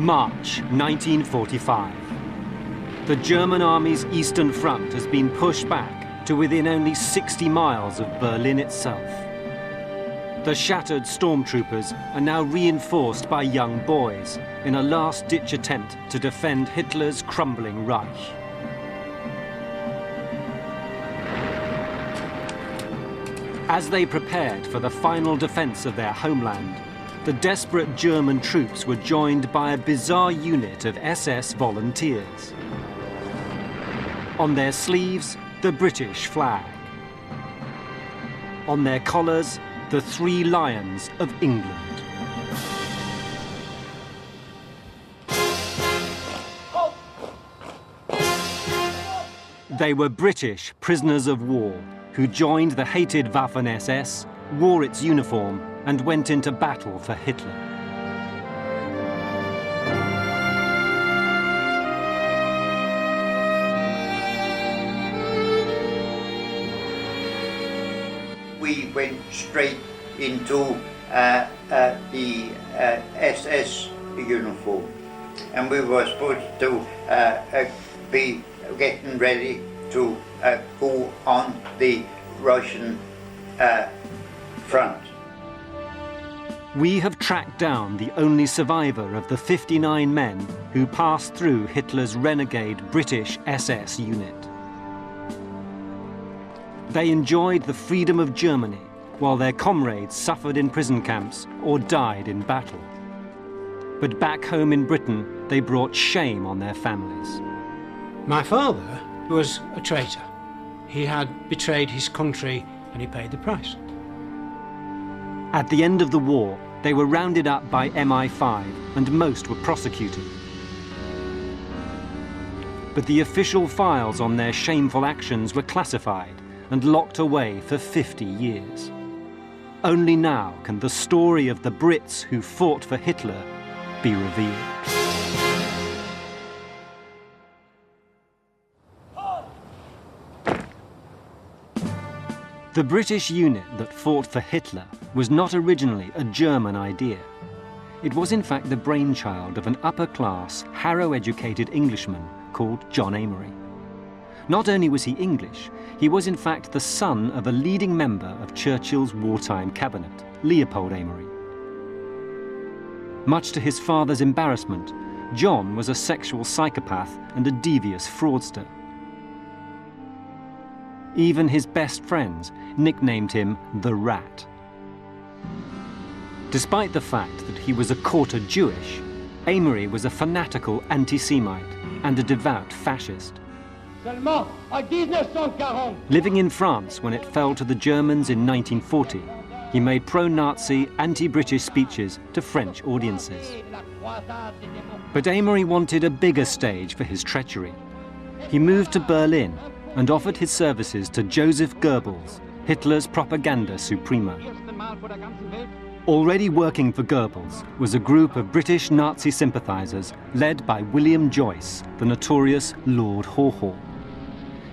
March 1945. The German army's Eastern Front has been pushed back to within only 60 miles of Berlin itself. The shattered stormtroopers are now reinforced by young boys in a last-ditch attempt to defend Hitler's crumbling Reich. As they prepared for the final defense of their homeland, the desperate German troops were joined by a bizarre unit of SS volunteers. On their sleeves, the British flag. On their collars, the 3 lions of England. They were British prisoners of war who joined the hated Waffen-SS, wore its uniform, and went into battle for Hitler. We went straight into the SS uniform, and we were supposed to be getting ready to go on the Russian front. We have tracked down the only survivor of the 59 men who passed through Hitler's renegade British SS unit. They enjoyed the freedom of Germany while their comrades suffered in prison camps or died in battle. But back home in Britain, they brought shame on their families. My father was a traitor. He had betrayed his country and he paid the price. At the end of the war, they were rounded up by MI5 and most were prosecuted. But the official files on their shameful actions were classified and locked away for 50 years. Only now can the story of the Brits who fought for Hitler be revealed. The British unit that fought for Hitler was not originally a German idea. It was in fact the brainchild of an upper-class, Harrow-educated Englishman called John Amory. Not only was he English, he was in fact the son of a leading member of Churchill's wartime cabinet, Leopold Amory. Much to his father's embarrassment, John was a sexual psychopath and a devious fraudster. Even his best friends nicknamed him the Rat. Despite the fact that he was a quarter Jewish, Amory was a fanatical anti-Semite and a devout fascist. Living in France when it fell to the Germans in 1940, he made pro-Nazi, anti-British speeches to French audiences. But Amory wanted a bigger stage for his treachery. He moved to Berlin and offered his services to Joseph Goebbels, Hitler's propaganda supremo. Already working for Goebbels was a group of British Nazi sympathizers led by William Joyce, the notorious Lord Haw-Haw.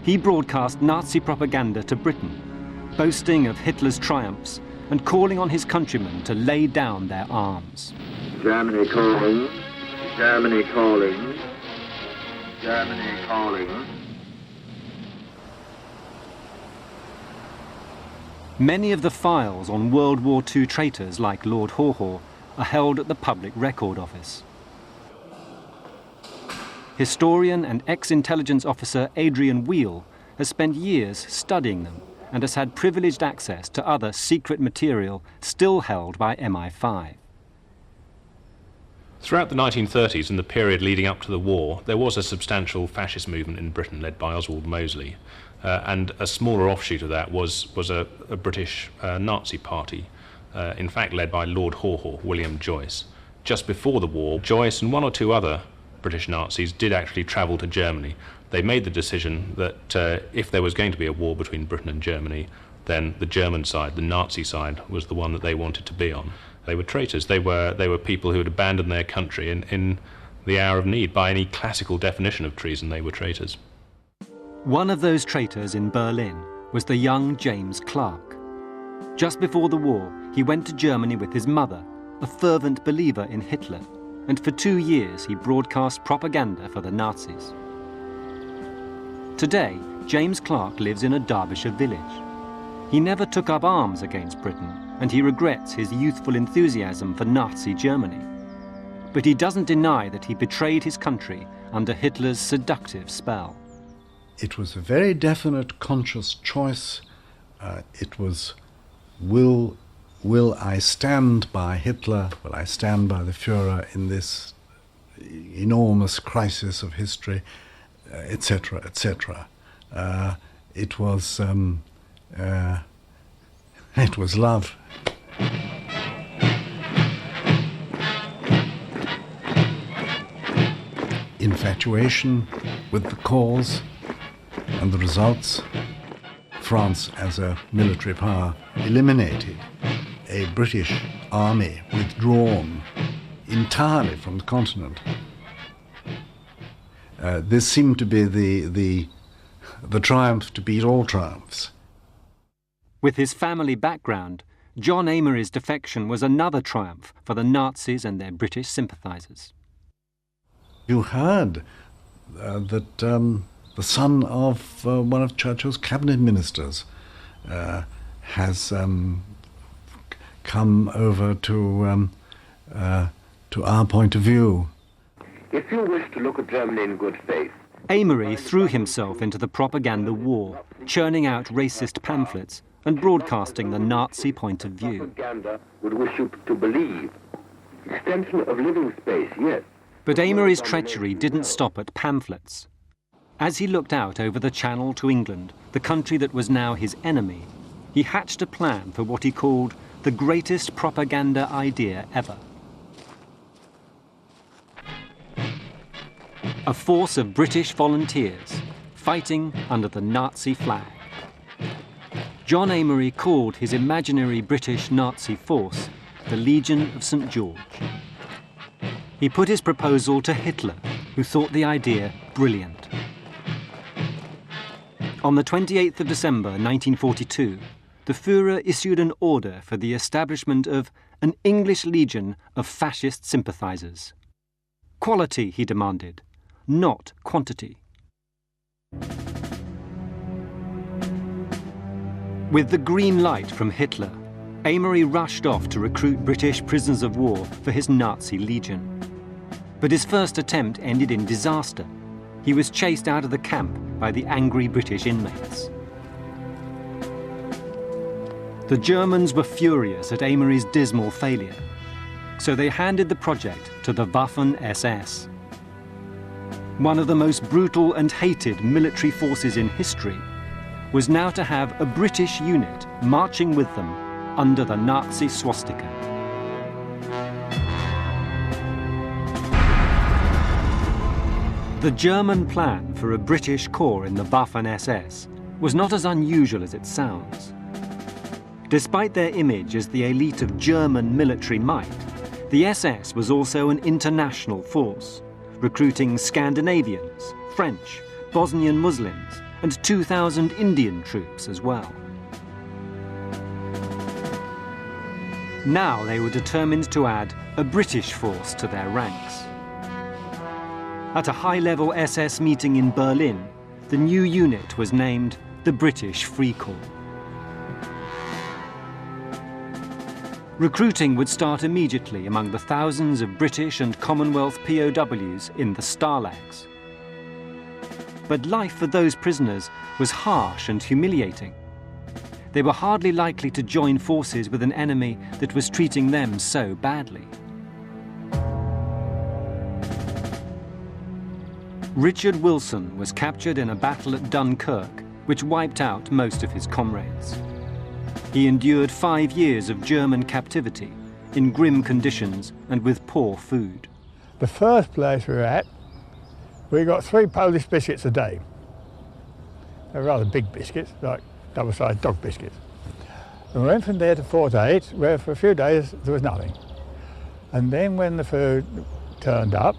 He broadcast Nazi propaganda to Britain, boasting of Hitler's triumphs and calling on his countrymen to lay down their arms. Germany calling, Germany calling, Germany calling. Many of the files on World War II traitors like Lord Haw-Haw are held at the Public Record Office. Historian and ex-intelligence officer Adrian Wheel has spent years studying them and has had privileged access to other secret material still held by MI5. Throughout the 1930s and the period leading up to the war, there was a substantial fascist movement in Britain led by Oswald Mosley. And a smaller offshoot of that was a British Nazi party, in fact led by Lord Haw-Haw, William Joyce. Just before the war, Joyce and 1 or 2 other British Nazis did actually travel to Germany. They made the decision that if there was going to be a war between Britain and Germany, then the German side, the Nazi side, was the one that they wanted to be on. They were traitors. They were people who had abandoned their country in the hour of need. By any classical definition of treason, they were traitors. One of those traitors in Berlin was the young James Clark. Just before the war, he went to Germany with his mother, a fervent believer in Hitler, and for 2 years he broadcast propaganda for the Nazis. Today, James Clark lives in a Derbyshire village. He never took up arms against Britain, and he regrets his youthful enthusiasm for Nazi Germany. But he doesn't deny that he betrayed his country under Hitler's seductive spell. It was a very definite, conscious choice. It was, will I stand by Hitler? Will I stand by the Führer in this enormous crisis of history, etc., etc. It was love. Infatuation with the cause and the results. France, as a military power, eliminated a British army withdrawn entirely from the continent. This seemed to be the triumph to beat all triumphs. With his family background, John Amory's defection was another triumph for the Nazis and their British sympathisers. You heard that the son of one of Churchill's cabinet ministers has come over to our point of view. If you wish to look at Germany in good faith, Amory threw himself into the propaganda war, churning out racist pamphlets and broadcasting the Nazi point of view. propaganda would wish you to believe. Extension of living space, yes. But Amory's treachery didn't stop at pamphlets. As he looked out over the Channel to England, the country that was now his enemy, he hatched a plan for what he called the greatest propaganda idea ever. A force of British volunteers fighting under the Nazi flag. John Amory called his imaginary British Nazi force the Legion of St. George. He put his proposal to Hitler, who thought the idea brilliant. On the 28th of December 1942, the Führer issued an order for the establishment of an English legion of fascist sympathisers. Quality, he demanded, not quantity. With the green light from Hitler, Amory rushed off to recruit British prisoners of war for his Nazi legion. But his first attempt ended in disaster. He was chased out of the camp by the angry British inmates. The Germans were furious at Amory's dismal failure, so they handed the project to the Waffen-SS. One of the most brutal and hated military forces in history was now to have a British unit marching with them under the Nazi swastika. The German plan for a British corps in the Waffen-SS was not as unusual as it sounds. Despite their image as the elite of German military might, the SS was also an international force, recruiting Scandinavians, French, Bosnian Muslims, and 2,000 Indian troops as well. Now they were determined to add a British force to their ranks. At a high-level SS meeting in Berlin, the new unit was named the British Free Corps. Recruiting would start immediately among the thousands of British and Commonwealth POWs in the Stalags. But life for those prisoners was harsh and humiliating. They were hardly likely to join forces with an enemy that was treating them so badly. Richard Wilson was captured in a battle at Dunkirk, which wiped out most of his comrades. He endured 5 years of German captivity in grim conditions and with poor food. The first place we were at, we got 3 Polish biscuits a day. They were rather big biscuits, like double-sized dog biscuits. And we went from there to Fort 8, where for a few days there was nothing. And then when the food turned up,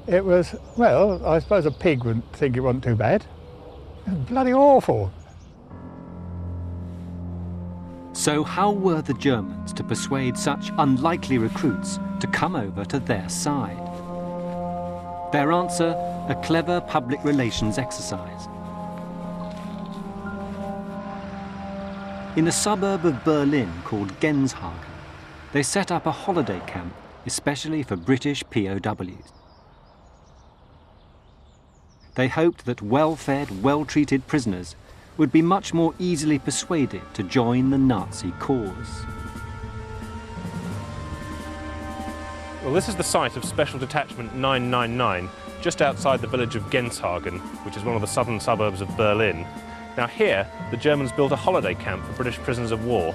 it was, well, I suppose a pig would think it wasn't too bad. It was bloody awful. So how were the Germans to persuade such unlikely recruits to come over to their side? Their answer, a clever public relations exercise. In a suburb of Berlin called Genshagen, they set up a holiday camp especially for British POWs. They hoped that well-fed, well-treated prisoners would be much more easily persuaded to join the Nazi cause. Well, this is the site of Special Detachment 999, just outside the village of Genshagen, which is one of the southern suburbs of Berlin. Now here, the Germans built a holiday camp for British prisoners of war.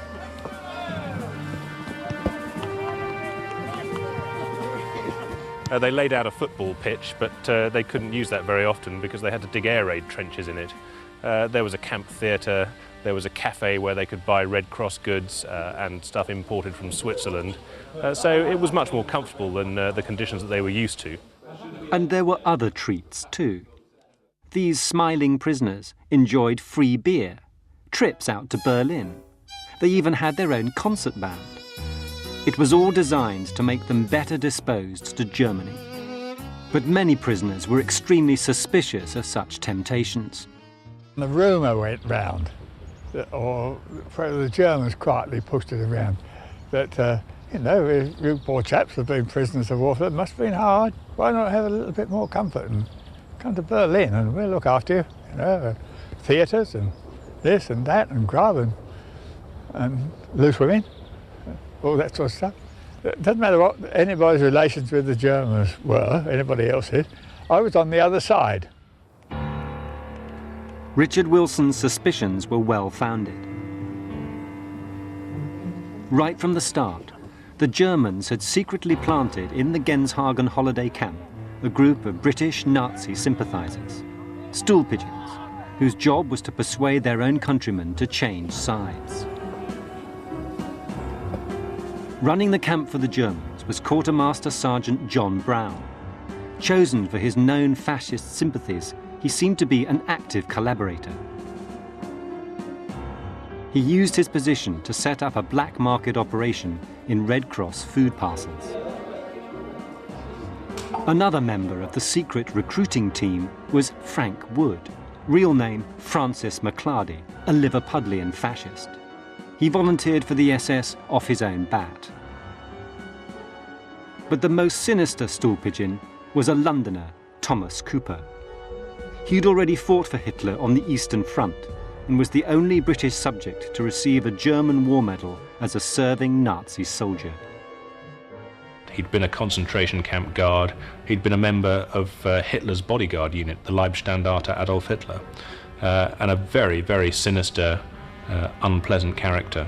They laid out a football pitch, but they couldn't use that very often because they had to dig air raid trenches in it. There was a camp theatre, there was a cafe where they could buy Red Cross goods and stuff imported from Switzerland. So it was much more comfortable than the conditions that they were used to. And there were other treats too. These smiling prisoners enjoyed free beer, trips out to Berlin. They even had their own concert band. It was all designed to make them better disposed to Germany. But many prisoners were extremely suspicious of such temptations. The rumour went round, or the Germans quietly pushed it around, that, you know, you poor chaps have been prisoners of war, it must have been hard. Why not have a little bit more comfort and come to Berlin and we'll look after you, you know, theatres and this and that and grub and loose women, all that sort of stuff. It doesn't matter what anybody's relations with the Germans were, anybody else's, I was on the other side. Richard Wilson's suspicions were well-founded. Right from the start, the Germans had secretly planted in the Genshagen holiday camp a group of British Nazi sympathisers, stool pigeons, whose job was to persuade their own countrymen to change sides. Running the camp for the Germans was Quartermaster Sergeant John Brown. Chosen for his known fascist sympathies, he seemed to be an active collaborator. He used his position to set up a black market operation in Red Cross food parcels. Another member of the secret recruiting team was Frank Wood, real name Francis McClardy, a Liverpudlian fascist. He volunteered for the SS off his own bat. But the most sinister stool pigeon was a Londoner, Thomas Cooper. He'd already fought for Hitler on the Eastern Front and was the only British subject to receive a German war medal as a serving Nazi soldier. He'd been a concentration camp guard. He'd been a member of Hitler's bodyguard unit, the Leibstandarte Adolf Hitler, and a very, very sinister, unpleasant character.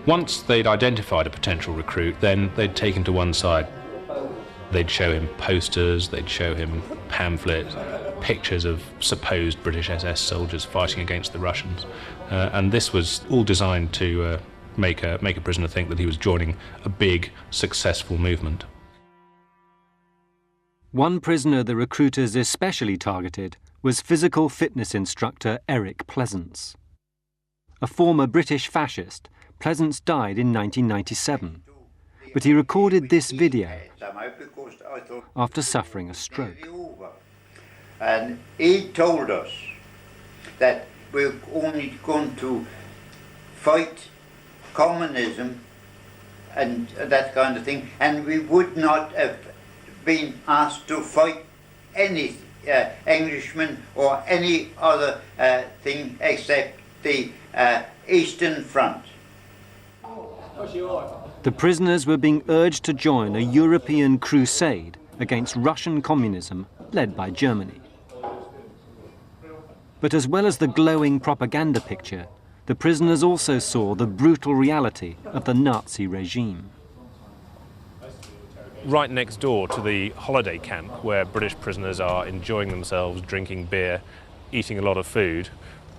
Once they'd identified a potential recruit, then they'd take him to one side. They'd show him posters, they'd show him pamphlets, pictures of supposed British SS soldiers fighting against the Russians. And this was all designed to make a prisoner think that he was joining a big, successful movement. One prisoner the recruiters especially targeted was physical fitness instructor Eric Pleasance. A former British fascist, Pleasance died in 1997, but he recorded this video after suffering a stroke. And he told us that we're only going to fight communism and that kind of thing, and we would not have been asked to fight any Englishman or any other thing except the Eastern Front. The prisoners were being urged to join a European crusade against Russian communism led by Germany. But as well as the glowing propaganda picture, the prisoners also saw the brutal reality of the Nazi regime. Right next door to the holiday camp, where British prisoners are enjoying themselves, drinking beer, eating a lot of food,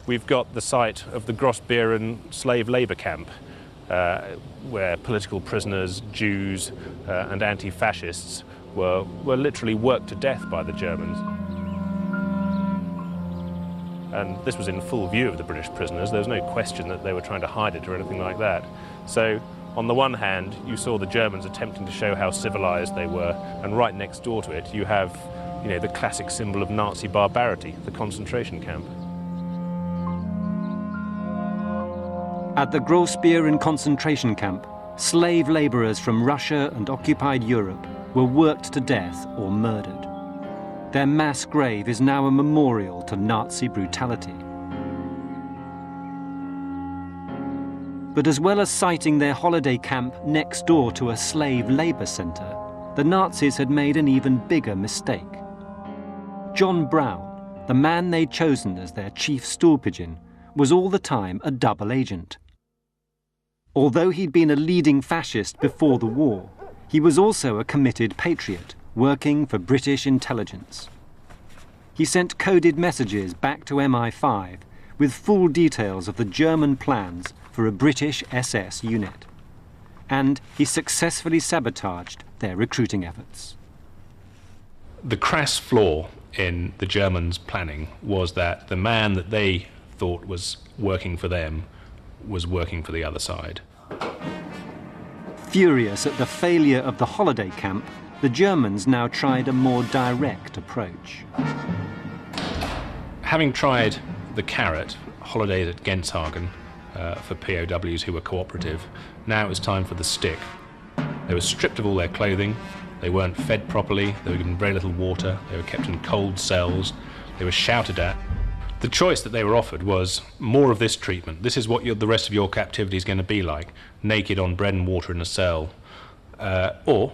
we've got the site of the Grossbeeren slave labour camp, where political prisoners, Jews and anti-fascists were literally worked to death by the Germans. and this was in full view of the British prisoners. There was no question that they were trying to hide it or anything like that. So on the one hand, you saw the Germans attempting to show how civilized they were, and right next door to it you have, you know, the classic symbol of Nazi barbarity, the concentration camp. At the Grossbieren concentration camp, slave labourers from Russia and occupied Europe were worked to death or murdered. Their mass grave is now a memorial to Nazi brutality. But as well as siting their holiday camp next door to a slave labour centre, the Nazis had made an even bigger mistake. John Brown, the man they'd chosen as their chief stool pigeon, was all the time a double agent. Although he'd been a leading fascist before the war, he was also a committed patriot, working for British intelligence. He sent coded messages back to MI5 with full details of the German plans for a British SS unit. And he successfully sabotaged their recruiting efforts. The crass flaw in the Germans' planning was that the man that they thought was working for them was working for the other side. Furious at the failure of the holiday camp, the Germans now tried a more direct approach. Having tried the carrot, holidays at Genshagen, for POWs who were cooperative, now it was time for the stick. They were stripped of all their clothing, they weren't fed properly, they were given very little water, they were kept in cold cells, they were shouted at. The choice that they were offered was more of this treatment. This is what the rest of your captivity is going to be like, naked on bread and water in a cell. Or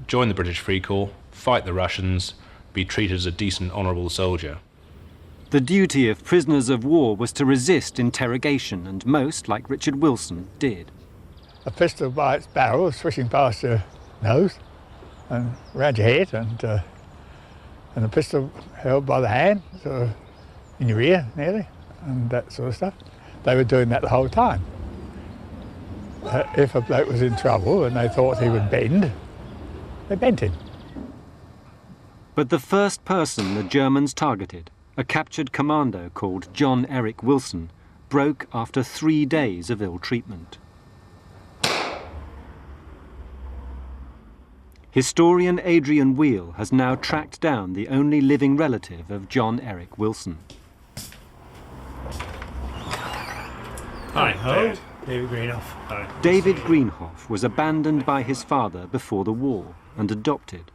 join the British Free Corps, fight the Russians, be treated as a decent, honourable soldier. The duty of prisoners of war was to resist interrogation, and most, like Richard Wilson, did. A pistol by its barrel swishing past your nose and round your head, and a pistol held by the hand, sort of in your ear nearly, and that sort of stuff. They were doing that the whole time. If a bloke was in trouble and they thought he would bend, they bent him. But the first person the Germans targeted, a captured commando called John Eric Wilson, broke after 3 days of ill treatment. Historian Adrian Wheel has now tracked down the only living relative of John Eric Wilson. Hi, David Greenhoff. Hi. David Greenhoff was abandoned by his father before the war and adopted.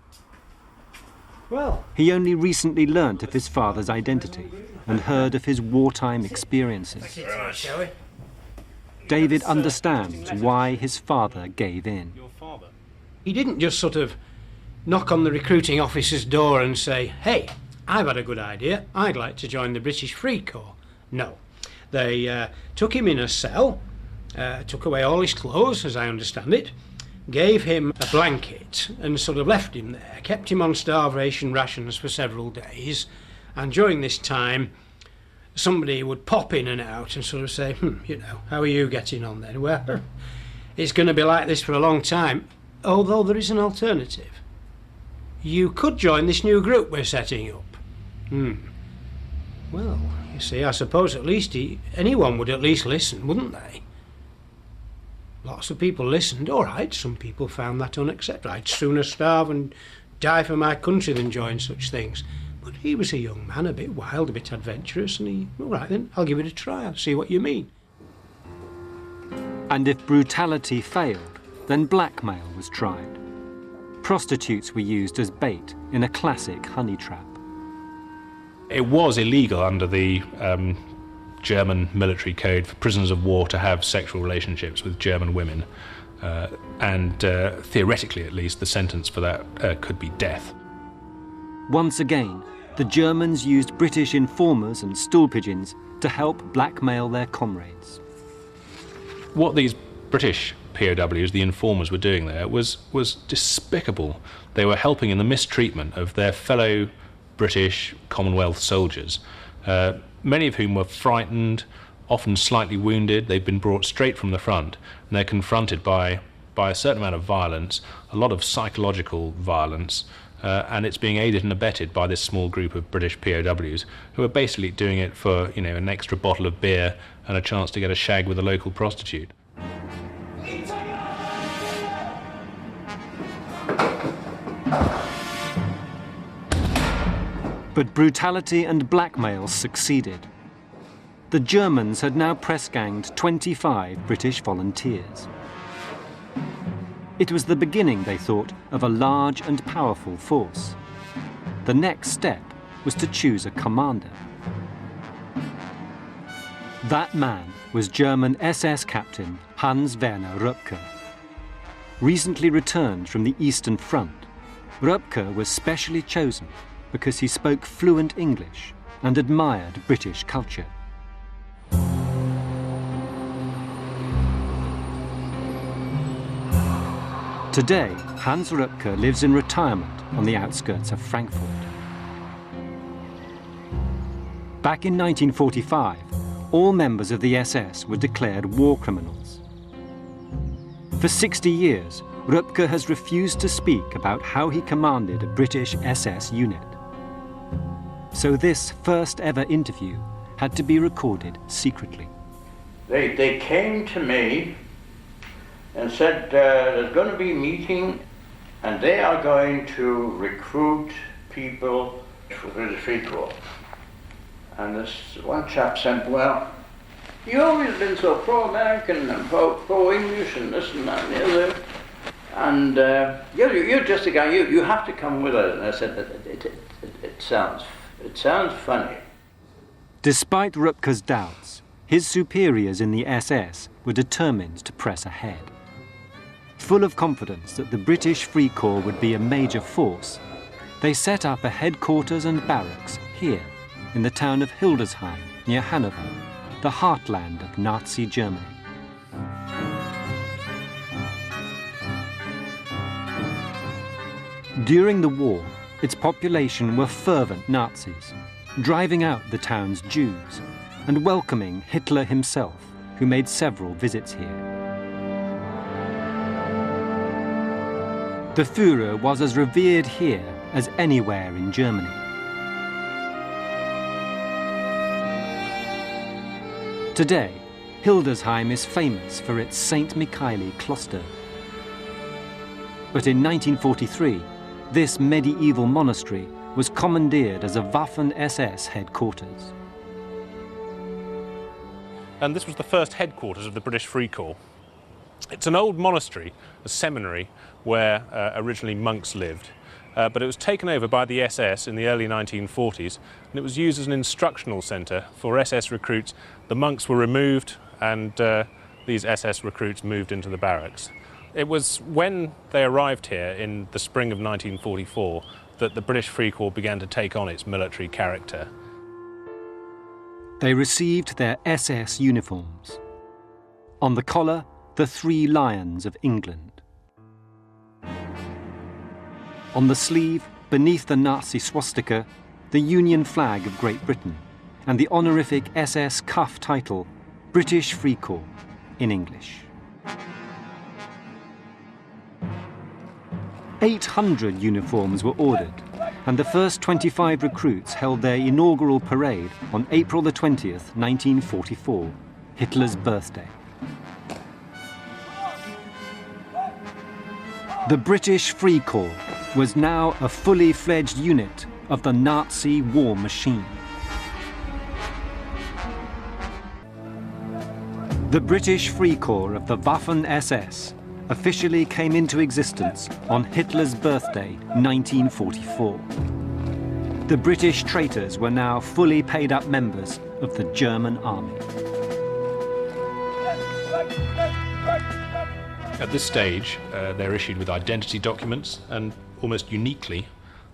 Well, He only recently learnt of his father's identity and heard of his wartime experiences. shall we? David understands why his father gave in. He didn't just sort of knock on the recruiting officer's door and say, "Hey, I've had a good idea, I'd like to join the British Free Corps." No. They took him in a cell, took away all his clothes, as I understand it, gave him a blanket and sort of left him there, kept him on starvation rations for several days, and during this time somebody would pop in and out and sort of say, how are you getting on then? Well, it's going to be like this for a long time, although there is an alternative. You could join this new group we're setting up. Well, you see, I suppose at least anyone would at least listen, wouldn't they? Lots of people listened. All right, some people found that unacceptable. I'd sooner starve and die for my country than join such things. But he was a young man, a bit wild, a bit adventurous, and all right then, I'll give it a try, I'll see what you mean. And if brutality failed, then blackmail was tried. Prostitutes were used as bait in a classic honey trap. It was illegal under the German military code for prisoners of war to have sexual relationships with German women, and theoretically at least the sentence for that could be death. Once again, the Germans used British informers and stool pigeons to help blackmail their comrades. What these British POWs, the informers, were doing there was despicable. They were helping in the mistreatment of their fellow British Commonwealth soldiers, many of whom were frightened, often slightly wounded. They've been brought straight from the front, and they're confronted by a certain amount of violence, a lot of psychological violence, and it's being aided and abetted by this small group of British POWs who are basically doing it for, an extra bottle of beer and a chance to get a shag with a local prostitute. But brutality and blackmail succeeded. The Germans had now press-ganged 25 British volunteers. It was the beginning, they thought, of a large and powerful force. The next step was to choose a commander. That man was German SS captain Hans Werner Röpke. Recently returned from the Eastern Front, Röpke was specially chosen because he spoke fluent English and admired British culture. Today, Hans Röpke lives in retirement on the outskirts of Frankfurt. Back in 1945, all members of the SS were declared war criminals. For 60 years, Röpke has refused to speak about how he commanded a British SS unit. So this first ever interview had to be recorded secretly. They came to me and said there's going to be a meeting and they are going to recruit people for the British Free Corps. And this one chap said, well, you've always been so pro-American and pro-English and this and that and the other. And you're just a guy, you have to come with us. And I said, it sounds funny. Despite Röpke's doubts, his superiors in the SS were determined to press ahead. Full of confidence that the British Free Corps would be a major force, they set up a headquarters and barracks here in the town of Hildesheim near Hanover, the heartland of Nazi Germany. During the war, its population were fervent Nazis, driving out the town's Jews and welcoming Hitler himself, who made several visits here. The Führer was as revered here as anywhere in Germany. Today, Hildesheim is famous for its St. Michaeli Kloster. But in 1943, this medieval monastery was commandeered as a Waffen-SS headquarters. And this was the first headquarters of the British Free Corps. It's an old monastery, a seminary, where originally monks lived. But it was taken over by the SS in the early 1940s, and it was used as an instructional centre for SS recruits. The monks were removed, and these SS recruits moved into the barracks. It was when they arrived here in the spring of 1944 that the British Free Corps began to take on its military character. They received their SS uniforms. On the collar, the 3 lions of England. On the sleeve, beneath the Nazi swastika, the Union flag of Great Britain and the honorific SS cuff title, British Free Corps, in English. 800 uniforms were ordered, and the first 25 recruits held their inaugural parade on April the 20th, 1944, Hitler's birthday. The British Free Corps was now a fully fledged unit of the Nazi war machine. The British Free Corps of the Waffen-SS officially came into existence on Hitler's birthday, 1944. The British traitors were now fully paid-up members of the German army. At this stage, they're issued with identity documents, and almost uniquely,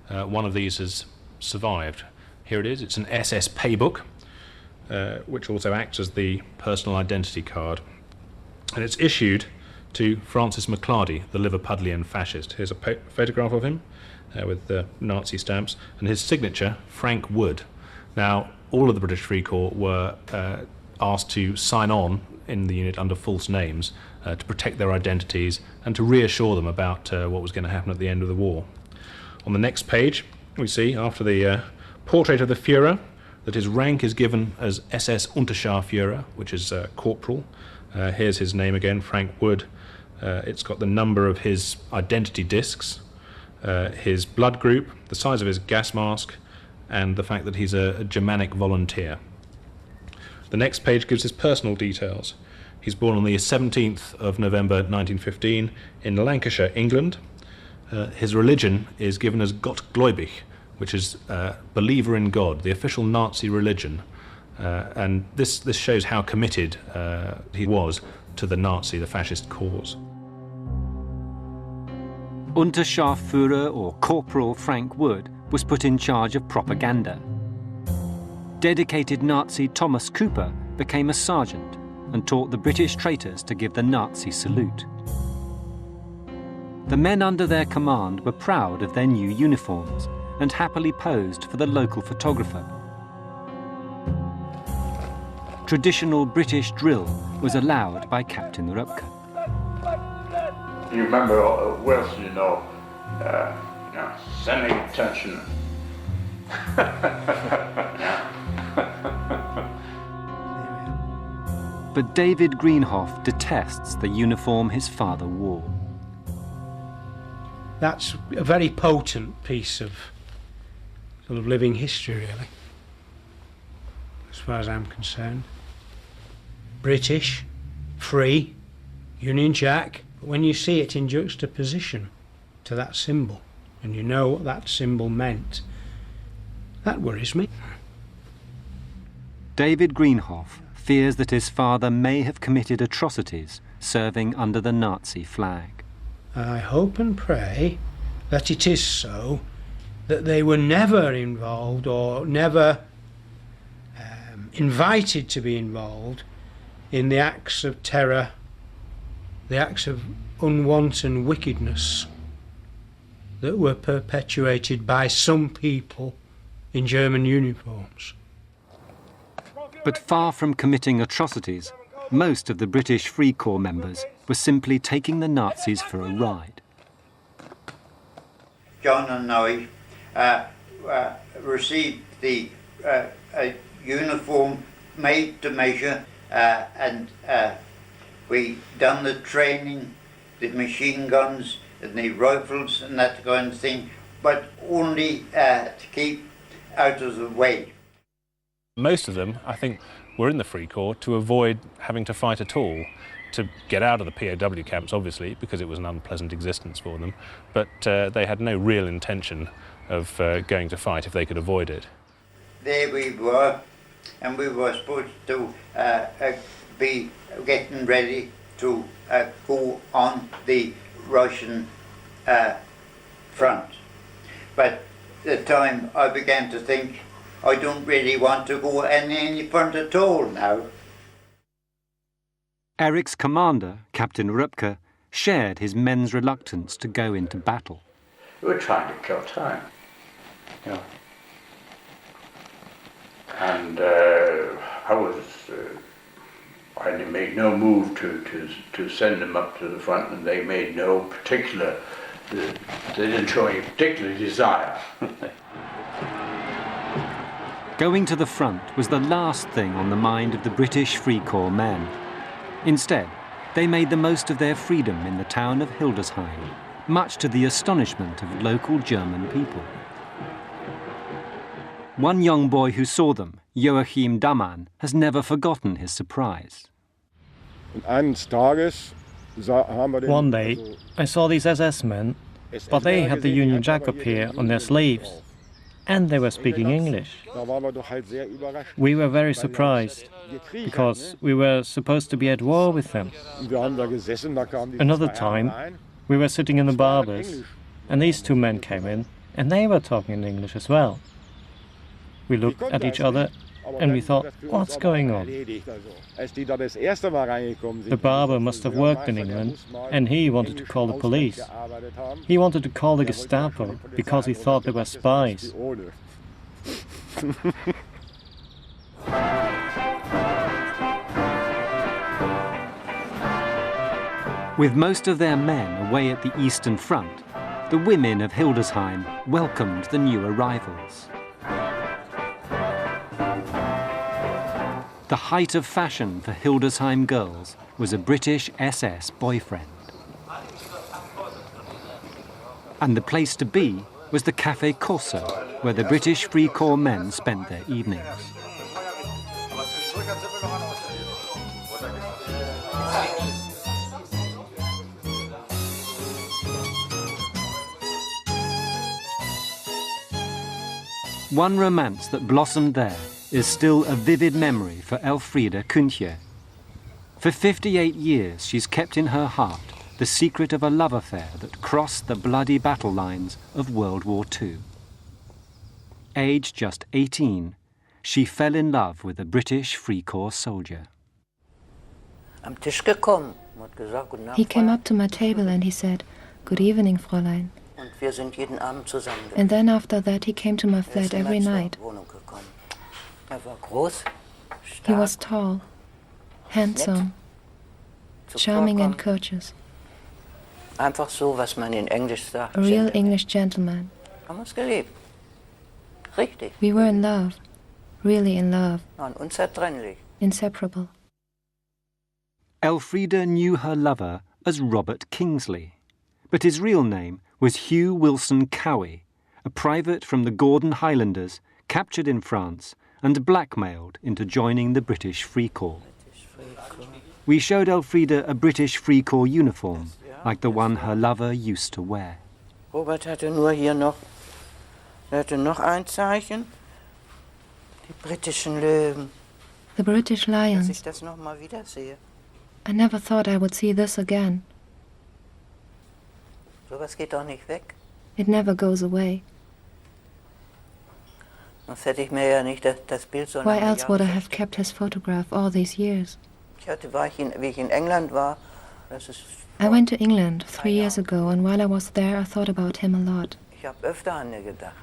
one of these has survived. Here it is. It's an SS paybook, which also acts as the personal identity card. And it's issued to Francis McClarty, the Liverpudlian fascist. Here's a photograph of him with the Nazi stamps, and his signature, Frank Wood. Now, all of the British Free Corps were asked to sign on in the unit under false names to protect their identities and to reassure them about what was going to happen at the end of the war. On the next page, we see, after the portrait of the Führer, that his rank is given as SS Unterscharführer, which is corporal. Here's his name again, Frank Wood. It's got the number of his identity discs, his blood group, the size of his gas mask, and the fact that he's a Germanic volunteer. The next page gives his personal details. He's born on the 17th of November 1915 in Lancashire, England. His religion is given as Gottgläubig, which is believer in God, the official Nazi religion. And this shows how committed he was to the fascist cause. Unterscharführer, or Corporal Frank Wood, was put in charge of propaganda. Dedicated Nazi Thomas Cooper became a sergeant and taught the British traitors to give the Nazi salute. The men under their command were proud of their new uniforms and happily posed for the local photographer. Traditional British drill was allowed by Captain Rupke. You remember Wilson, semi-tension. But David Greenhoff detests the uniform his father wore. That's a very potent piece of sort of living history, really, as far as I'm concerned. British, free, Union Jack, but when you see it in juxtaposition to that symbol, and you know what that symbol meant, that worries me. David Greenhoff fears that his father may have committed atrocities serving under the Nazi flag. I hope and pray that it is so, that they were never involved or never invited to be involved in the acts of terror, the acts of unwanton wickedness that were perpetuated by some people in German uniforms. But far from committing atrocities, most of the British Free Corps members were simply taking the Nazis for a ride. John and I received the uniform made to measure, and we done the training, the machine guns and the rifles and that kind of thing, but only to keep out of the way. Most of them, I think, were in the Free Corps to avoid having to fight at all, to get out of the POW camps, obviously, because it was an unpleasant existence for them, but they had no real intention of going to fight if they could avoid it. There we were, and we were supposed to be getting ready to go on the Russian front. But at the time I began to think, I don't really want to go any front at all now. Eric's commander, Captain Rupke, shared his men's reluctance to go into battle. We were trying to kill time, And I made no move to send them up to the front, and they made no particular, they didn't show any particular desire. Going to the front was the last thing on the mind of the British Free Corps men. Instead, they made the most of their freedom in the town of Hildesheim, much to the astonishment of local German people. One young boy who saw them, Joachim Dammann, has never forgotten his surprise. One day, I saw these SS men, but they had the Union Jack up here on their sleeves, and they were speaking English. We were very surprised, because we were supposed to be at war with them. Another time, we were sitting in the barber's, and these two men came in, and they were talking in English as well. We looked at each other, and we thought, what's going on? The barber must have worked in England, and he wanted to call the police. He wanted to call the Gestapo, because he thought they were spies. With most of their men away at the Eastern Front, The women of Hildesheim welcomed the new arrivals. The height of fashion for Hildesheim girls was a British SS boyfriend. And the place to be was the Café Corso, where the British Free Corps men spent their evenings. One romance that blossomed there is still a vivid memory for Elfriede Kuntje. For 58 years, she's kept in her heart the secret of a love affair that crossed the bloody battle lines of World War II. Aged just 18, she fell in love with a British Free Corps soldier. He came up to my table and he said, "Good evening, Fräulein." And then after that he came to my flat every night. He was tall, handsome, charming and courteous. A real English gentleman. We were in love, really in love, inseparable. Elfriede knew her lover as Robert Kingsley, but his real name was Hugh Wilson Cowie, a private from the Gordon Highlanders captured in France and blackmailed into joining the British Free Corps. We showed Elfriede a British Free Corps uniform, like the one her lover used to wear. Robert hatte nur hier noch ein Zeichen. Die britischen Löwen. The British Lions. Dass ich das noch mal wieder sehe. I never thought I would see this again. Sowas geht doch nicht weg. It never goes away. Sonst hätte ich mir ja nicht das Bild so Why else would I have kept his photograph all these years? Wie ich in England war, das ist I went to England 3 years ago, and while I was there, I thought about him a lot. Ich habe öfter an ihn gedacht.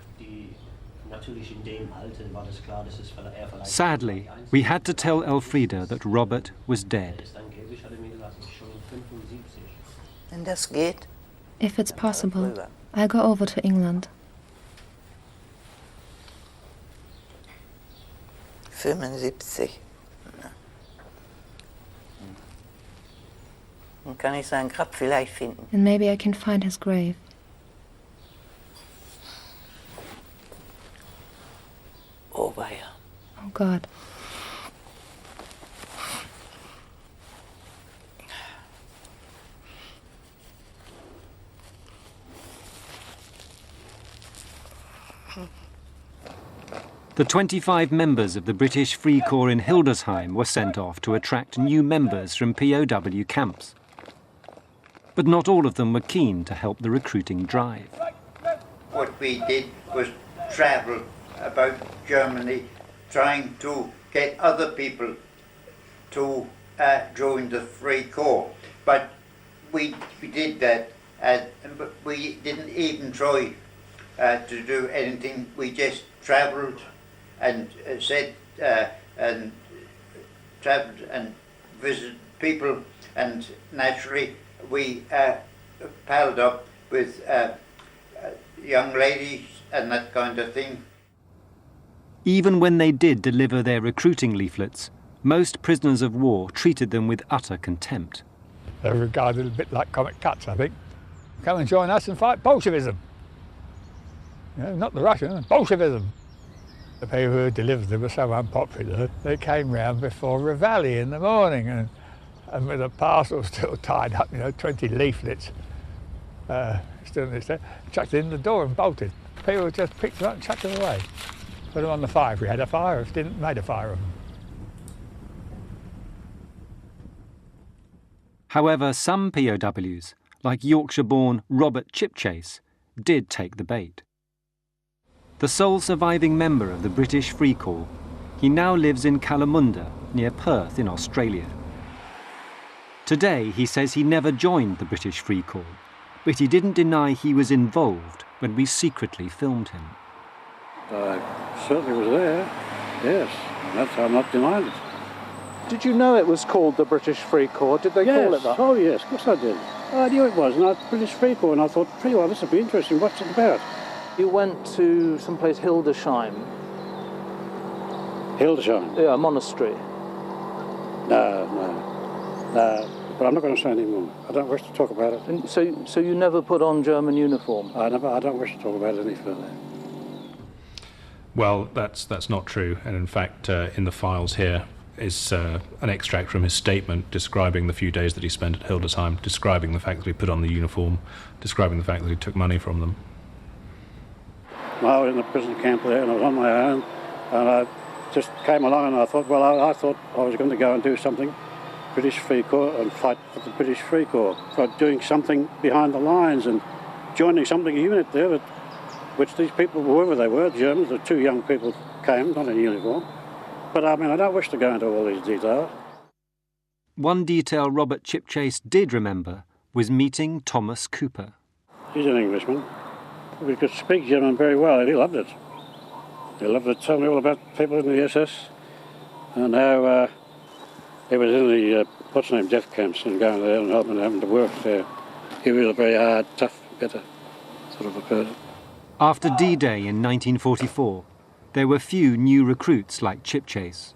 Sadly, we had to tell Elfriede that Robert was dead. Wenn das geht, If it's possible, I'll go over to England. 75. Dann kann ich sein Grab vielleicht finden. And maybe I can find his grave. Oh, weia. Oh, God. The 25 members of the British Free Corps in Hildesheim were sent off to attract new members from POW camps. But not all of them were keen to help the recruiting drive. What we did was travel about Germany, trying to get other people to join the Free Corps. But we did that, but we didn't even try to do anything. We just travelled and travelled and visited people, and naturally we palled up with young ladies and that kind of thing. Even when they did deliver their recruiting leaflets, most prisoners of war treated them with utter contempt. They're regarded a bit like comic cuts, I think. Come and join us and fight Bolshevism. You know, not the Russians, Bolshevism. The people who delivered them were so unpopular, they came round before Reveille in the morning and with a parcel still tied up, 20 leaflets, still in this there, chucked it in the door and bolted. People just picked them up and chucked them away. Put them on the fire if we had a fire, if we didn't, made a fire of them. However, some POWs, like Yorkshire-born Robert Chipchase, did take the bait. The sole surviving member of the British Free Corps, he now lives in Kalamunda, near Perth in Australia. Today, he says he never joined the British Free Corps, but he didn't deny he was involved when we secretly filmed him. I certainly was there, yes, I'm not denying it. Did you know it was called the British Free Corps? Did they call it that? Oh yes, of course I did. I knew it was, and British Free Corps, and I thought, pretty well, this would be interesting. What's it about? You went to someplace Hildesheim. Hildesheim? Yeah, a monastery. No. But I'm not going to say any more. I don't wish to talk about it. And so you never put on German uniform? I don't wish to talk about it any further. Well, that's not true, and in fact, in the files here is an extract from his statement describing the few days that he spent at Hildesheim, describing the fact that he put on the uniform, describing the fact that he took money from them. I was in the prison camp there, and I was on my own, and I just came along, and I thought, well, I thought I was going to go and do something, British Free Corps, and fight for the British Free Corps, for doing something behind the lines and joining something, a unit there, which these people, whoever they were, the Germans, the two young people came, not in uniform. But I mean, I don't wish to go into all these details. One detail Robert Chipchase did remember was meeting Thomas Cooper. He's an Englishman. We could speak German very well, and he loved it. He loved to tell me all about people in the SS and how he was in the, what's the name, death camps, and going there and helping them to work there. He was a very hard, tough, bitter sort of a person. After D-Day in 1944, there were few new recruits like Chipchase.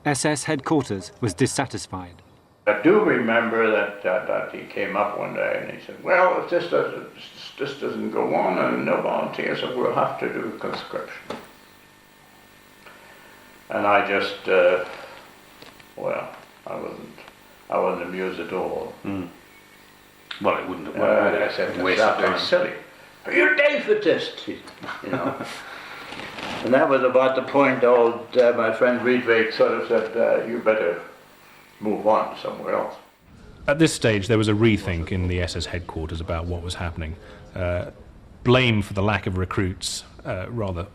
SS headquarters was dissatisfied. I do remember that he came up one day and he said, well, if this doesn't go on and no volunteers, so we'll have to do conscription. And I just, well, I wasn't amused at all. Mm. Well, it wouldn't have worked. I said, that's silly. Are you a defeatist? You know. And that was about the point my friend Riedweg sort of said, you better move on somewhere else. At this stage, there was a rethink in the SS headquarters about what was happening. Blame for the lack of recruits, rather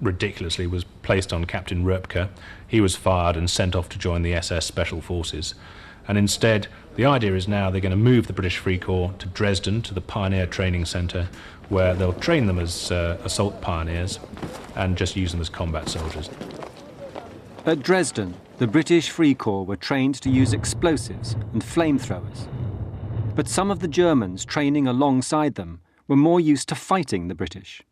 ridiculously, was placed on Captain Röpke. He was fired and sent off to join the SS Special Forces. And instead, the idea is now they're going to move the British Free Corps to Dresden, to the Pioneer Training Centre, where they'll train them as assault pioneers and just use them as combat soldiers. At Dresden, the British Free Corps were trained to use explosives and flamethrowers. But some of the Germans training alongside them were more used to fighting the British.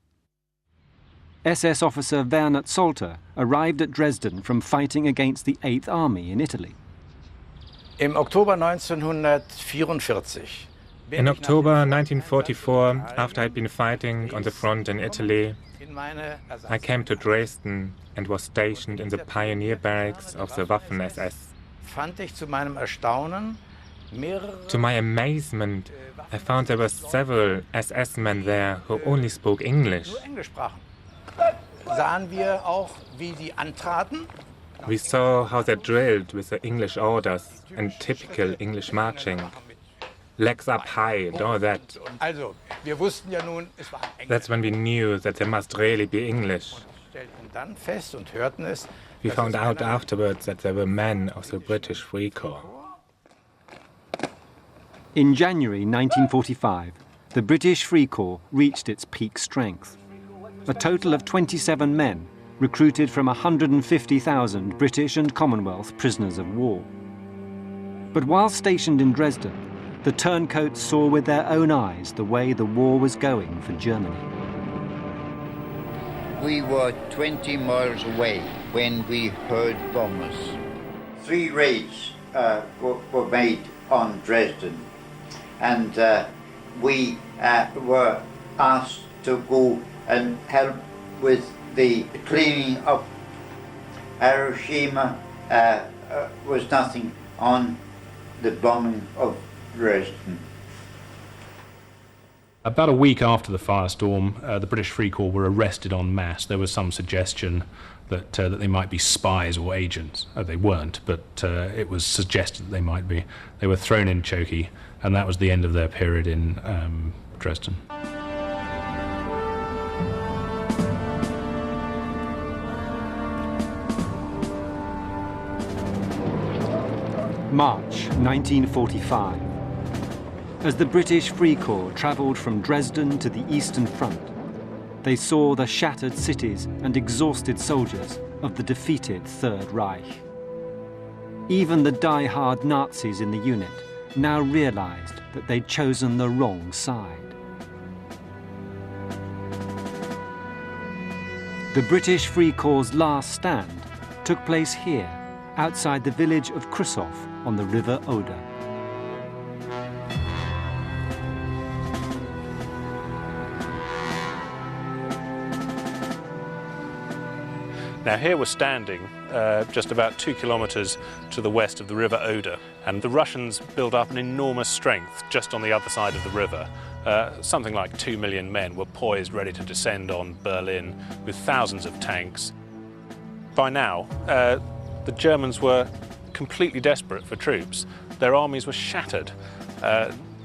SS officer Werner Zolter arrived at Dresden from fighting against the 8th Army in Italy. In October 1944, in October 1944, after I'd been fighting on the front in Italy, I came to Dresden and was stationed in the pioneer barracks of the Waffen-SS. To my amazement, I found there were several SS men there who only spoke English. We saw how they drilled with the English orders and typical English marching. Legs up high and all that. That's when we knew that they must really be English. We found out afterwards that they were men of the British Free Corps. In January 1945, the British Free Corps reached its peak strength. A total of 27 men recruited from 150,000 British and Commonwealth prisoners of war. But while stationed in Dresden, the turncoats saw with their own eyes the way the war was going for Germany. We were 20 miles away when we heard bombers. 3 raids were made on Dresden, and we were asked to go and help with the cleaning up. Hiroshima was nothing on the bombing of Dresden. About a week after the firestorm, the British Free Corps were arrested en masse. There was some suggestion that they might be spies or agents. They weren't, but it was suggested that they might be. They were thrown in chokey, and that was the end of their period in Dresden. March 1945. As the British Free Corps travelled from Dresden to the Eastern Front, they saw the shattered cities and exhausted soldiers of the defeated Third Reich. Even the die-hard Nazis in the unit now realised that they'd chosen the wrong side. The British Free Corps' last stand took place here, outside the village of Krusov on the River Oder. Now here we're standing just about 2 kilometres to the west of the River Oder, and the Russians built up an enormous strength just on the other side of the river. Something like 2 million men were poised ready to descend on Berlin with thousands of tanks. By now, the Germans were completely desperate for troops. Their armies were shattered.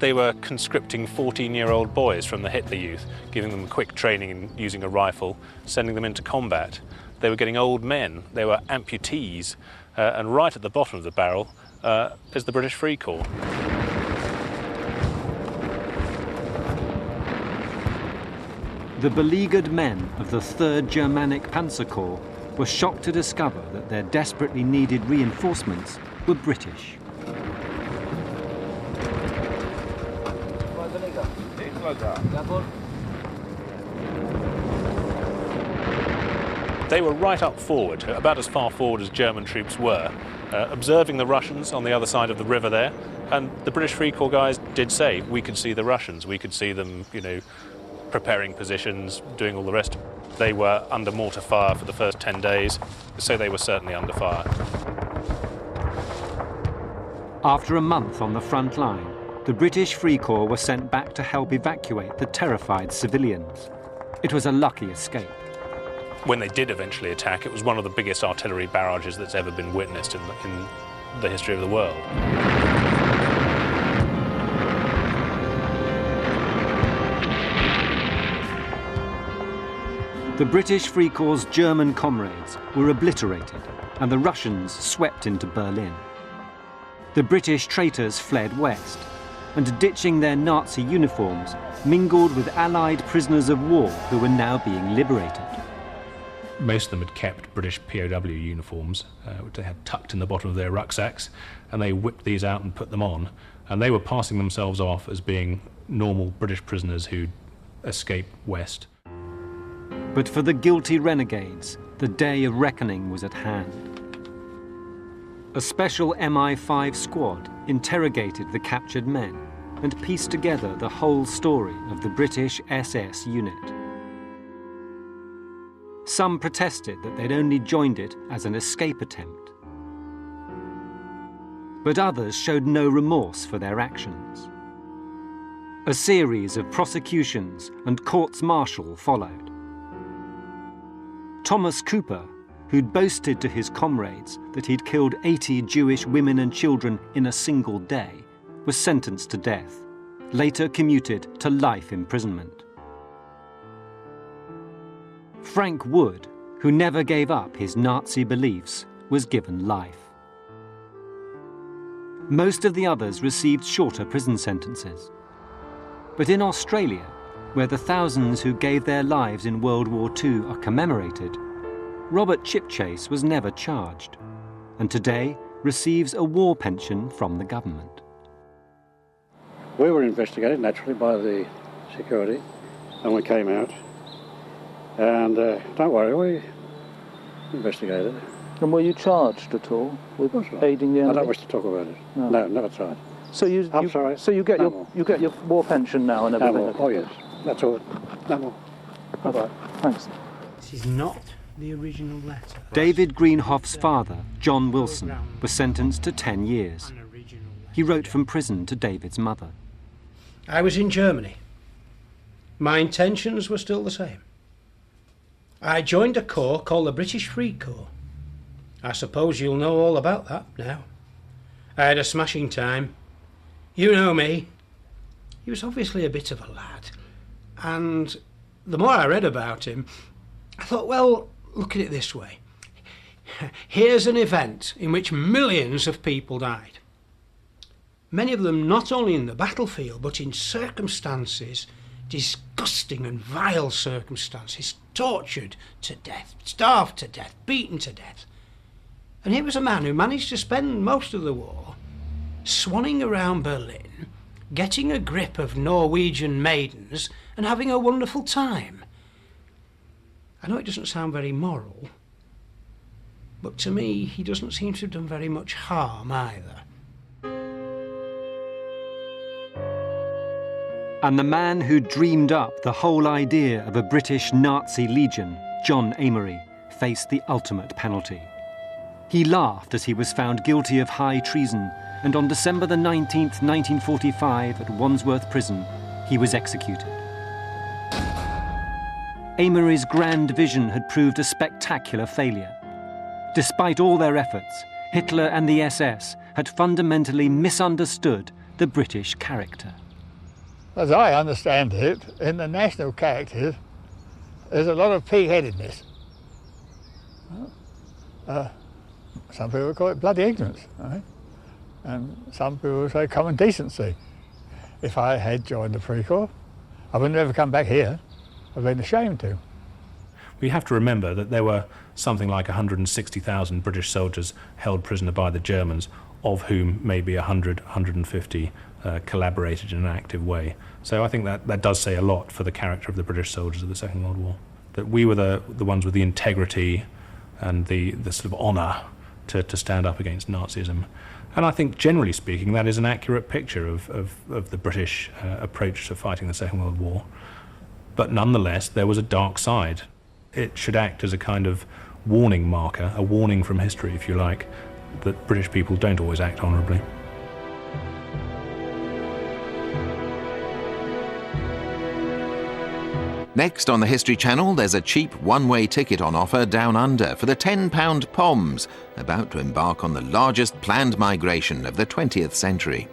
They were conscripting 14-year-old boys from the Hitler Youth, giving them quick training in using a rifle, sending them into combat. They were getting old men, they were amputees, and right at the bottom of the barrel is the British Free Corps. The beleaguered men of the 3rd Germanic Panzer Corps were shocked to discover that their desperately needed reinforcements were British. They were right up forward, about as far forward as German troops were, observing the Russians on the other side of the river there, and the British Free Corps guys did say we could see the Russians, we could see them, you know, preparing positions, doing all the rest. They were under mortar fire for the first 10 days, so they were certainly under fire. After a month on the front line, the British Free Corps were sent back to help evacuate the terrified civilians. It was a lucky escape. When they did eventually attack, it was one of the biggest artillery barrages that's ever been witnessed in the history of the world. The British Free Corps' German comrades were obliterated and the Russians swept into Berlin. The British traitors fled west and, ditching their Nazi uniforms, mingled with Allied prisoners of war who were now being liberated. Most of them had kept British POW uniforms, which they had tucked in the bottom of their rucksacks, and they whipped these out and put them on, and they were passing themselves off as being normal British prisoners who'd escaped west. But for the guilty renegades, the day of reckoning was at hand. A special MI5 squad interrogated the captured men and pieced together the whole story of the British SS unit. Some protested that they'd only joined it as an escape attempt. But others showed no remorse for their actions. A series of prosecutions and courts-martial followed. Thomas Cooper, who'd boasted to his comrades that he'd killed 80 Jewish women and children in a single day, was sentenced to death, later commuted to life imprisonment. Frank Wood, who never gave up his Nazi beliefs, was given life. Most of the others received shorter prison sentences. But in Australia, where the thousands who gave their lives in World War II are commemorated, Robert Chipchase was never charged, and today receives a war pension from the government. We were investigated naturally by the security, and we came out. And don't worry, we investigated. And were you charged at all with aiding the enemy? I don't wish to talk about it. No, never tried. So I'm sorry. So you get your war pension now and everything. No more. Oh yes, that's all. No more. Bye-bye. Thanks. This is not the original letter. David Greenhoff's father, John Wilson, was sentenced to 10 years. He wrote from prison to David's mother. I was in Germany. My intentions were still the same. I joined a corps called the British Free Corps. I suppose you'll know all about that now. I had a smashing time. You know me. He was obviously a bit of a lad. And the more I read about him, I thought, well, look at it this way. Here's an event in which millions of people died. Many of them not only in the battlefield, but in circumstances, disgusting and vile circumstances, tortured to death, starved to death, beaten to death. And here was a man who managed to spend most of the war swanning around Berlin, getting a grip of Norwegian maidens and having a wonderful time. I know it doesn't sound very moral, but to me he doesn't seem to have done very much harm either. And the man who dreamed up the whole idea of a British Nazi legion, John Amory, faced the ultimate penalty. He laughed as he was found guilty of high treason, and on December the 19th, 1945, at Wandsworth Prison, he was executed. Amory's grand vision had proved a spectacular failure. Despite all their efforts, Hitler and the SS had fundamentally misunderstood the British character. As I understand it, in the national characters, there's a lot of pig-headedness. Some people call it bloody ignorance, right? And some people say common decency. If I had joined the Free Corps, I would never come back here. I've been ashamed to. We have to remember that there were something like 160,000 British soldiers held prisoner by the Germans, of whom maybe 100, 150 collaborated in an active way. So I think that does say a lot for the character of the British soldiers of the Second World War. That we were the ones with the integrity and the sort of honour to stand up against Nazism. And I think, generally speaking, that is an accurate picture of the British approach to fighting the Second World War. But nonetheless, there was a dark side. It should act as a kind of warning marker, a warning from history, if you like, that British people don't always act honourably. Next on the History Channel, there's a cheap one-way ticket on offer down under for the £10 Poms, about to embark on the largest planned migration of the 20th century.